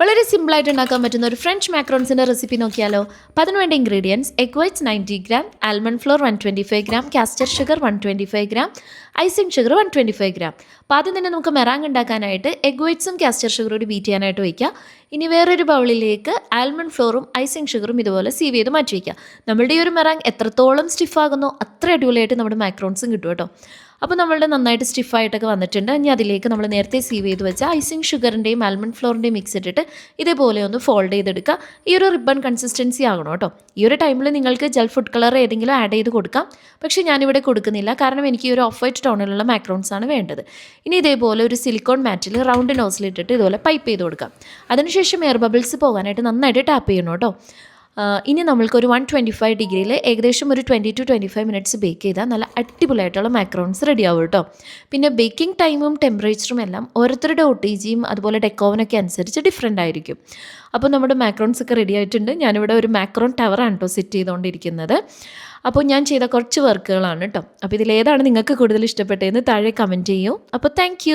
വളരെ സിമ്പിളായിട്ട് ഉണ്ടാക്കാൻ പറ്റുന്ന ഒരു ഫ്രഞ്ച് മാക്രോൺസിൻ്റെ റെസിപ്പി നോക്കിയാലോ. അപ്പോൾ അതിനുവേണ്ട ingredients: egg whites 90 gram, almond flour 125 gram, caster sugar 125 gram, icing sugar 125 gram. അപ്പോൾ ആദ്യം തന്നെ നമുക്ക് മെറാങ് ഉണ്ടാക്കാനായിട്ട് എഗ് വൈറ്റ്സും കാസ്റ്റർ ഷുഗറും കൂടി ബീറ്റ് ചെയ്യാനായിട്ട് വയ്ക്കുക. ഇനി വേറൊരു ബൗളിലേക്ക് ആൽമണ്ട് ഫ്ലോറും ഐസിങ് ഷുഗറും ഇതുപോലെ സീവ് ചെയ്ത് മാറ്റി വയ്ക്കുക. നമ്മളുടെ ഈ ഒരു മെറാങ് എത്രത്തോളം സ്റ്റിഫാകുന്നോ അത്ര അടിപൊളിയായിട്ട് നമ്മുടെ മാക്രോൺസും കിട്ടും കേട്ടോ. അപ്പോൾ നമ്മളുടെ നന്നായിട്ട് സ്റ്റിഫായിട്ടൊക്കെ വന്നിട്ടുണ്ട്. ഇനി അതിലേക്ക് നമ്മൾ നേരത്തെ സീവ് ചെയ്ത് വെച്ച ഐസിങ് ഷുഗറിൻ്റെയും ആൽമണ്ട് ഫ്ലോറിൻ്റെയും മിക്സ് ഇട്ടിട്ട് ഇതേപോലെ ഒന്ന് ഫോൾഡ് ചെയ്തെടുക്കുക. ഈ ഒരു റിബൺ കൺസിസ്റ്റൻസി ആകണം കേട്ടോ. ഈ ഒരു ടൈമിൽ നിങ്ങൾക്ക് ജെൽ ഫുഡ് കളർ ഏതെങ്കിലും ആഡ് ചെയ്ത് കൊടുക്കാം. പക്ഷേ ഞാനിവിടെ കൊടുക്കുന്നില്ല, കാരണം എനിക്ക് ഈ ഒരു ഓഫ് വൈറ്റ് ടോണിലുള്ള മാക്രോൺസ് ആണ് വേണ്ടത്. ഇനി ഇതേപോലെ ഒരു സിലിക്കോൺ മാറ്റിൽ റൗണ്ട് നോസിലിട്ടിട്ട് ഇതുപോലെ പൈപ്പ് ചെയ്ത് കൊടുക്കാം. അതിനുശേഷം എയർ ബബിൾസ് പോകാനായിട്ട് നന്നായിട്ട് ടാപ്പ് ചെയ്യണം കേട്ടോ. ഇനി നമ്മൾക്കൊരു 125 ഡിഗ്രിയിൽ ഏകദേശം ഒരു 20 to 25 മിനിറ്റ്സ് ബേക്ക് ചെയ്താൽ നല്ല അടിപൊളിയായിട്ടുള്ള മാക്രോൺസ് റെഡി ആവും കേട്ടോ. പിന്നെ ബേക്കിംഗ് ടൈമും ടെമ്പറേച്ചറും എല്ലാം ഓരോരുത്തരുടെ ഒട്ടീജിയും അതുപോലെ ഡെക്കോവനൊക്കെ അനുസരിച്ച് ഡിഫറെൻ്റ് ആയിരിക്കും. അപ്പോൾ നമ്മുടെ മാക്രോൺസ് ഒക്കെ റെഡി ആയിട്ടുണ്ട്. ഞാനിവിടെ ഒരു മാക്രോൺ ടവറാണ് കേട്ടോ സെറ്റ് ചെയ്തുകൊണ്ടിരിക്കുന്നത്. അപ്പോൾ ഞാൻ ചെയ്ത കുറച്ച് വർക്കുകളാണ് കേട്ടോ. അപ്പോൾ ഇതിലേതാണ് നിങ്ങൾക്ക് കൂടുതൽ ഇഷ്ടപ്പെട്ടതെന്ന് താഴെ കമൻറ്റ് ചെയ്യൂ. അപ്പോൾ താങ്ക്